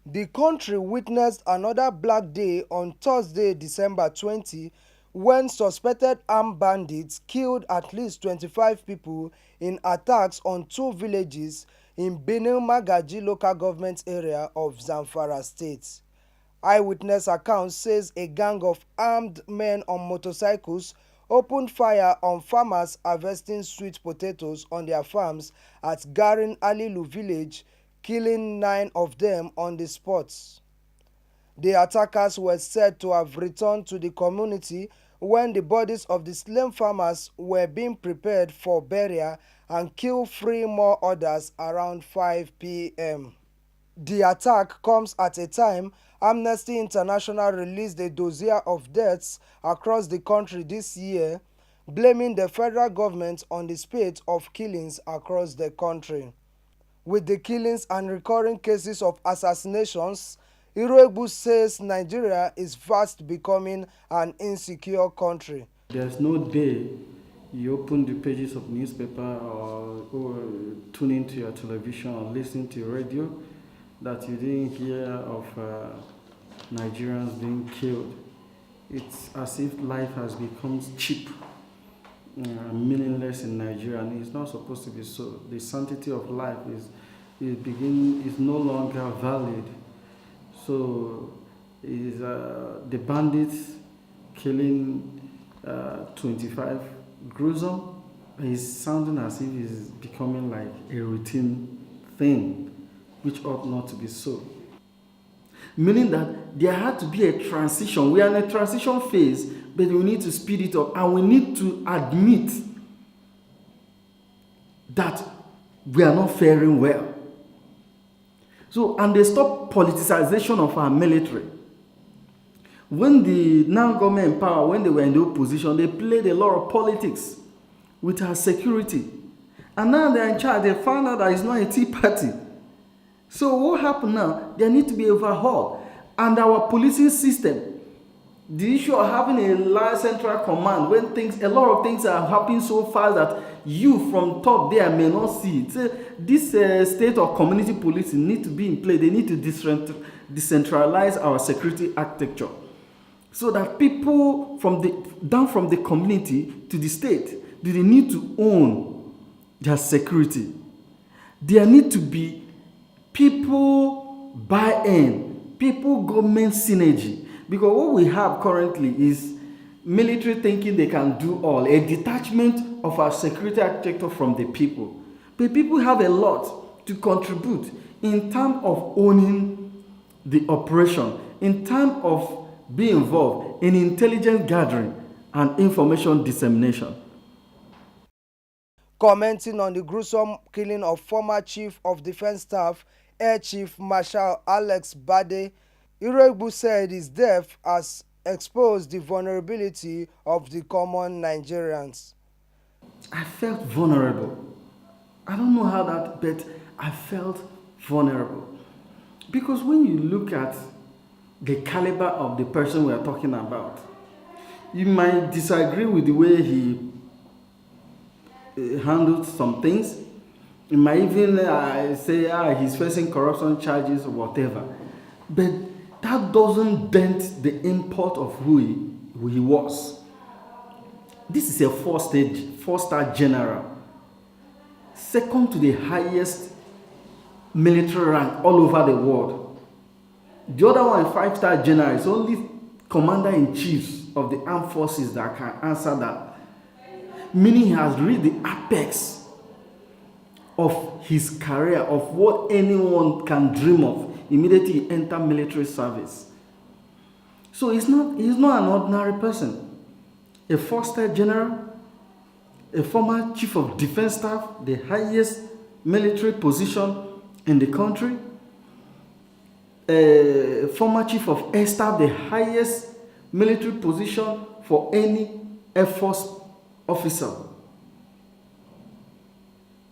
The country witnessed another Black Day on Thursday, December 20, when suspected armed bandits killed at least 25 people in attacks on two villages in Benin Magaji local government area of Zamfara state. Eyewitness account says a gang of armed men on motorcycles opened fire on farmers harvesting sweet potatoes on their farms at Garin Alilu village, killing 9 of them on the spot. The attackers were said to have returned to the community when the bodies of the slain farmers were being prepared for burial and killed 3 more others around 5 p.m. The attack comes at a time Amnesty International released a dossier of deaths across the country this year, blaming the federal government on the spate of killings across the country. With the killings and recurring cases of assassinations, Iroegbu says Nigeria is fast becoming an insecure country. There's no day you open the pages of newspaper or tune into your television or listen to your radio that you didn't hear of Nigerians being killed. It's as if life has become cheap, meaningless in Nigeria, and it's not supposed to be so. The sanctity of life is no longer valid. So, the bandits killing 25 gruesome is sounding as if it's becoming like a routine thing, which ought not to be so. Meaning that there had to be a transition. We are in a transition phase, but we need to speed it up, and we need to admit that we are not faring well. So, and they stop politicization of our military. When the now government in power, when they were in the opposition, they played a lot of politics with our security. And now they're in charge, they found out that it's not a tea party. So what happened now? There need to be overhaul. And our policing system, the issue of having a large central command, when a lot of things are happening so fast that you from top there may not see it. So this state of community policing need to be in place. They need to decentralize our security architecture, so that people down from the community to the state, they need to own their security. There need to be people buy-in, people government synergy. Because what we have currently is military thinking they can do all, a detachment of our security architecture from the people. But people have a lot to contribute in terms of owning the operation, in terms of being involved in intelligence gathering and information dissemination. Commenting on the gruesome killing of former Chief of Defense Staff, Air Chief Marshal Alex Badeh, Iroegbu said his death has exposed the vulnerability of the common Nigerians. I felt vulnerable. I don't know how that, but I felt vulnerable. Because when you look at the caliber of the person we are talking about, you might disagree with the way he handled some things. You might even say he's facing corruption charges or whatever. But that doesn't dent the import of who he was. This is a four-star general, second to the highest military rank all over the world. The other one, 5-star general, is only commander-in-chief of the armed forces that can answer that. Meaning he has reached the apex of his career, of what anyone can dream of immediately he enter military service. So he's not an ordinary person. A 4-star general, a former chief of defense staff, the highest military position in the country, a former chief of air staff, the highest military position for any Air Force officer.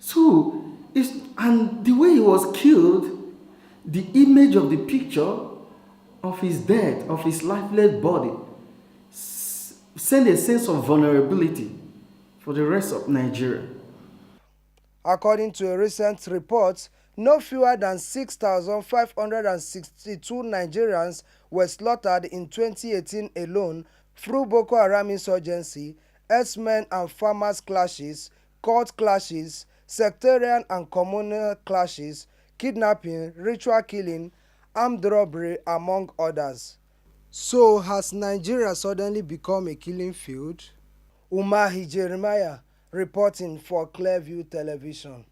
So, and the way he was killed, the image of the picture of his death, of his lifeless body, send a sense of vulnerability for the rest of Nigeria. According to a recent report, No fewer than 6,562 Nigerians were slaughtered in 2018 alone through Boko Haram insurgency, herdsmen and farmers clashes, cult clashes, sectarian and communal clashes, kidnapping, ritual killing, armed robbery, among others. So, has Nigeria suddenly become a killing field? Umahi Jeremiah reporting for Clearview Television.